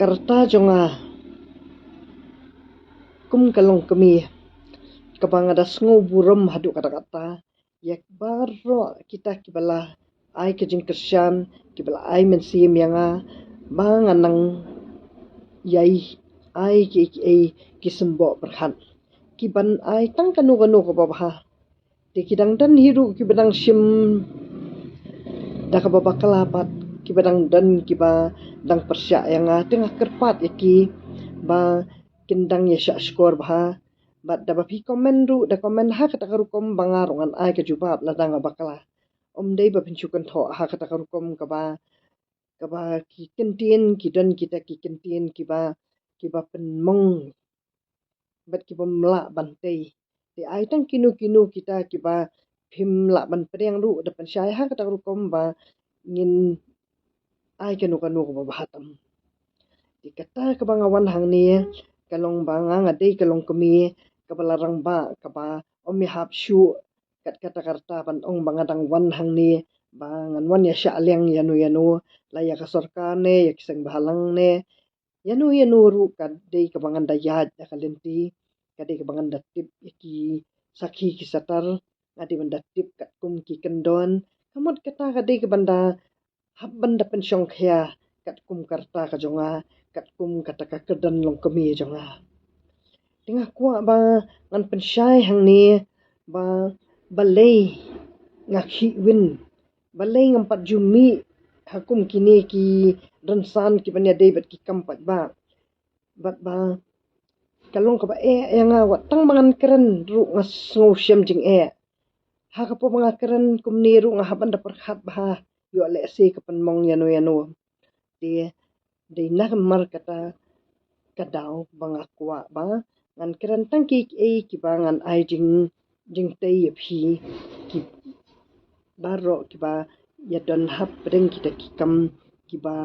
Karta jonga kum kalong kami kabang ada sngo buram hadu kata-kata yak baro kita kibala ai kejing kersian kibala ai mensim yanga bang anang yai ai ki sembo berhan kiban ai tang kanu ko babah di kidang dan hiru kibadang sim dak babak kelapat kibadang dan kiba dang persya yanga tengah kerpat yaki ba kindang ya syak skor bah bat da bapi komen ru da komen ha kata karukom bangarongan ai ke jubab na danga bakala dei ba pincukan tho ha kata karukom kaba ki kentin ki dan kita ki kentin kiba penmong bat kiba mla bantai di ai tang kinu kita kiba phim la ban preng ru da pen syai ha kata karukom ba ngin ai kanu ko bahatam dikata ka bangawan hang ni kalong banga ngadei kalong kemi kabalarang ba kaba omi hap shu kat kata karta pan ong bangadang wan hang ni bangan wan ya sha leng yanu laya ka sorkar ne ya kisang bahalang ne yanu ru kadei ka bangan dayat ya kalenti kadei ka bangan datip ki sakhi ki satar ngadi banda tip kat kum ki kendon kamot kata kadei ka banda hab banda pensyong khya kat kum karta ka jonga kat kum kata ka kedan long kemi jonga tengah kuak ba ngan pensyai hang ni ba balei ngakhi win balei ngampat jumi hakum kini ki rensan ki banya dei bat ki kampat ba bat ba kalong ka ba yang wat tang mangan keren ru ngas ngosyam jing ha ka po mga keren kum ni ru ngahaban da perkhat ba yo le se ka penmong yanu di nak mar kata kadau banga kwa ba ngan keren tang ki ki bangan ai jing tei phi ki baro ki ba ya don hap reng kita ki kam ki ba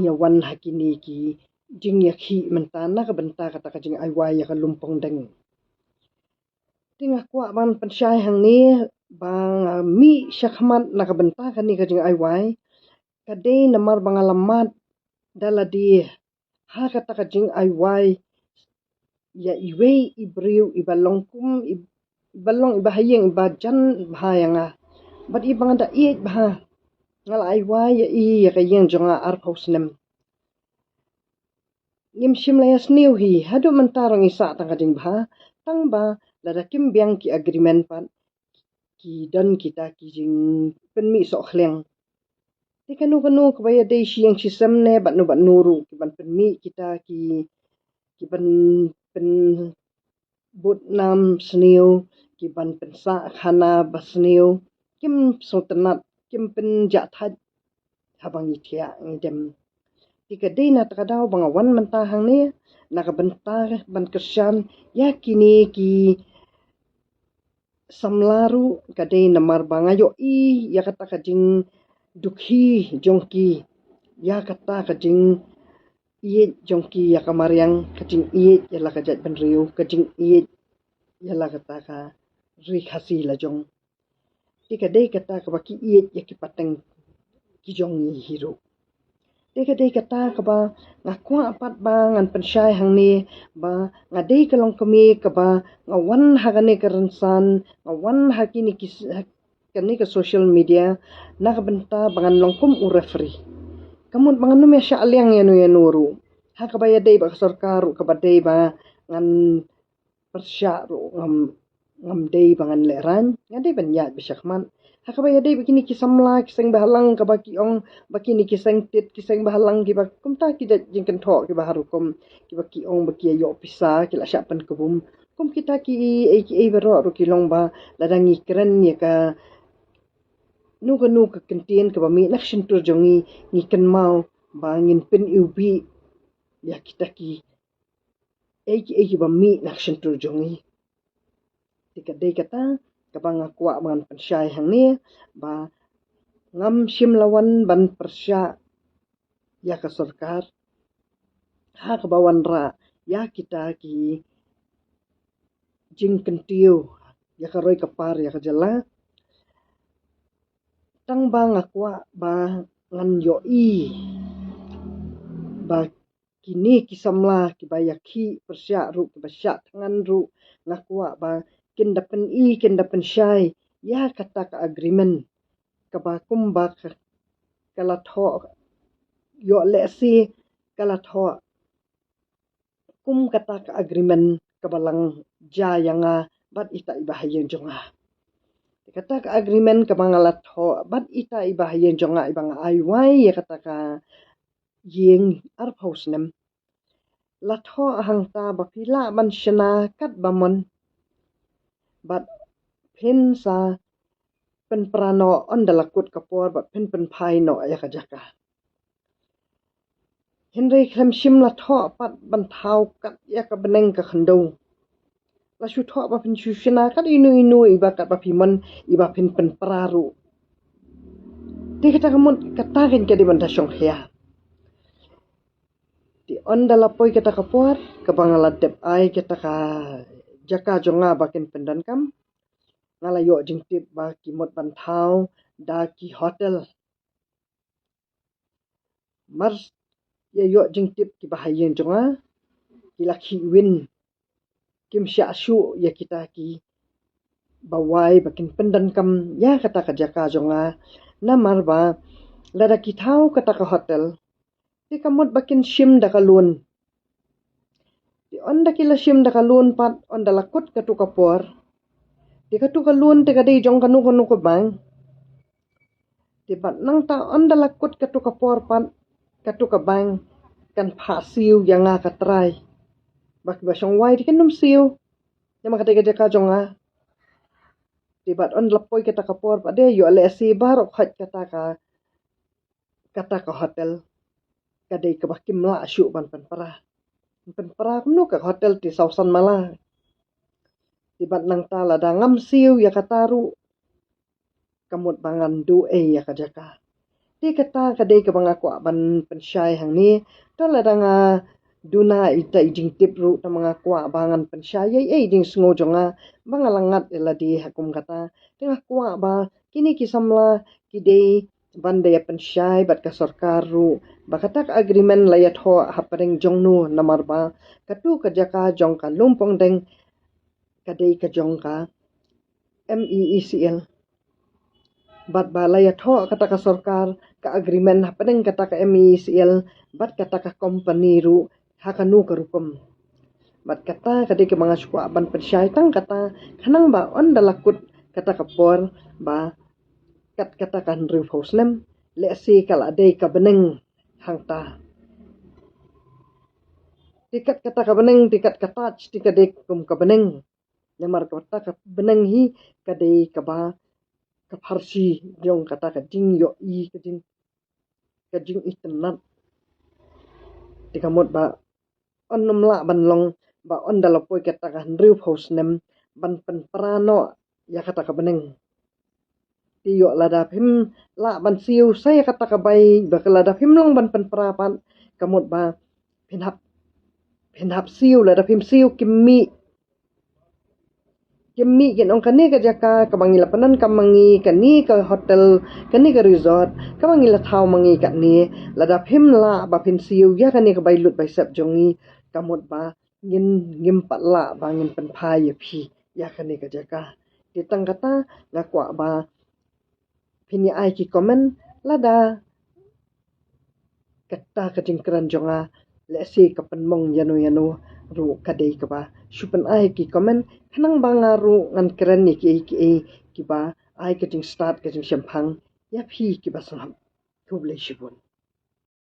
nyawan hakini ki jing ya khi mentana ka benta kata ka jing ai wai ya ka lumpong deng tengah kwa ban pensyai hang ni bang mi syakmat na ka benta ka ni ka jing ai wai kadei namar bangalamat daladi ha kata ka jing ai wai ya iwei ibriu ibalongkum ibalong ibahayeng ibajan bahayanga bat ibang da iet bah ngal ai wai ya kayeng jonga ar pausnem ngim shim la yasniu hi hadu mentarong isa tang ka jing bah tang ba lada kim biang ki agreement pan ki dan kita ki jing penmi sok khleng kanu kabaya dei siang sisam ne bat nuru ki ban penmi kita ki ban pen but nam sniu ki ban pensa khana basniu kim sotenat kim pen jathat habang itia ngidem dei na takadaw bangawan mentahang ni nakabentar ban kersyam yakini ki samlaru kadei namar bangayo ya kata kajing dukhi jongki ya kata kajing iet jongki ya kamaryang kajing iet ya la kajat benriu kajing iet ya la kata ka ri khasi la jong dei kata ka baki iet ya ki pateng ki jong hiru dei kata ka ba ngakwa pat ba ngan pensyai hang ni ba ngadei kalong kemi ka ba ngawan hagane kerensan ngawan hakini ki kani ke social media na benta bangan longkum u referee kamun bangan nu mesya alyang yanu ru ha ka baya dei ba sarkar ka ba dei ba ngan persya ru ngam dei bangan leran ngade banya bisyakman ha ka baya dei begini kisamla kiseng bahalang ka baki ong bakini kiseng tit kiseng bahalang ki ba kumta ki da jingken tho ki ba harukum ki baki ong baki yo pisa ki la syapan kubum kum kita ki baro ru ki long ba ladangi keren ya ka nu ka kentien ka bami nak shintur jongi ngiken mau bangin pen ubi ya kita ki bami nak shintur jongi dei kata kabang akwa man pensyai hang ni ba ngam sim lawan ban persya ya ka sarkar ha ka bawan ra ya kita ki jing kentiu ya ka roi kapar ya ka jala tang bang akwa ba ngan yo ba kini kisamla kibayaki persya ru kibasya tangan ru ngakwa ba kin dapen syai ya kata ka agreement kaba kumba kalatho yo lesi kalatho kum kata ka agreement kabalang ja yanga bat ita ibahayen jonga kata ka agreement kabangalat ho bat ita ibahayen jonga ibang aiwai ya kata ka yeng arpaus nem latho hangta bapila man shana kat bamon bat pin sa pen prano on dalakut kapor bat pin pai no ya kajaka Henry klem shim latho pat bantau kat ya ka beneng ka khandong la shu tho ba pin shana kat inu iba kat bapimon iba pin praru di kata kamu katakin ke di banta syong hia di onda lapoi kita kapor kabangalat dep ai kita ka jaka jonga bakin pendan kam ngalayo jingtip ba kimot bantau da ki hotel mars ya yo jingtip ki bahayen jonga kilaki win kim sya shu ya kita ki bawai bakin pendan kam ya kata ka jaka jonga namar ba lada kitau kata ka hotel di kamot bakin shim da kalun di onda kila shim da kalun pat onda lakut katu kapor di katu kalun te kadai jong kanu ko bang di bat nang ta onda lakut katu kapor pat katu ka bang kan phasiu yanga katrai bak basong wai di kanum siu nyama kata ka jonga di bat on lapoi kata kapor pat de yo le si barok khat kata ka hotel kadai ka bakim la syu ban pen para kuno ka hotel di Sausan Mala tibat nang tala da ngam siu ya kataru kamut bangan du ya kajaka di kata kadai ka bangaku ban pensyai hang ni tala da nga duna ita ijing tip ru ta mangaku bangan pensyai jing sngo jonga bangalangat ela di hakum kata tengah kwa ba kini kisamla kidei bandaya pensyai bat ka sarkar ru bakatak agreement layat ho haparing jongnu namar ba katu kajaka jong ka lumpong deng kadai ka jong ka MEECL bat ba layat ho kata ka sarkar ka agreement haparing kata ka MEECL bat kata ka company ru hakanu ka rukum bat kata kadai ka mga sukwa ban pensyai tang kata kanang ba on dalakut kata ka por ba kata kan roof house nem le si kala dei ka beneng hangta tikat kata ka beneng tikat ka touch tikat dei kum ka beneng nyamar kata ka beneng hi ka dei ka ba ka farsi jong kata ka jing yo I ka jing itenat tikamot ba on nomla banlong ba on dalapoi kata ka roof house nem ban pen prano ya kata ka beneng tiyo lada phim la ban siu saya kata ka bai bakala da phim long ban pen prapan kamot ba phinhap siu lada phim siu kimmi kin ong kani ka jaka kabangila panan kamangi kani ka hotel kani ka resort kabangila thau mangi ka ni lada phim la ba phim siu ya kani ka bai lut bai sap jongi kamot ba ngin pat la ba ngin pen phai ya phi ya kani ka jaka ditang kata ngakwa ba Pini ai ki komen lada kata kajingkran jonga lesi kapenmong yanu ru kadai ka ba supen ai ki komen kanang bangaru ngan keren ni ki ba ai kajing start kajing sempang ya phi ki ba sanam tuble shibun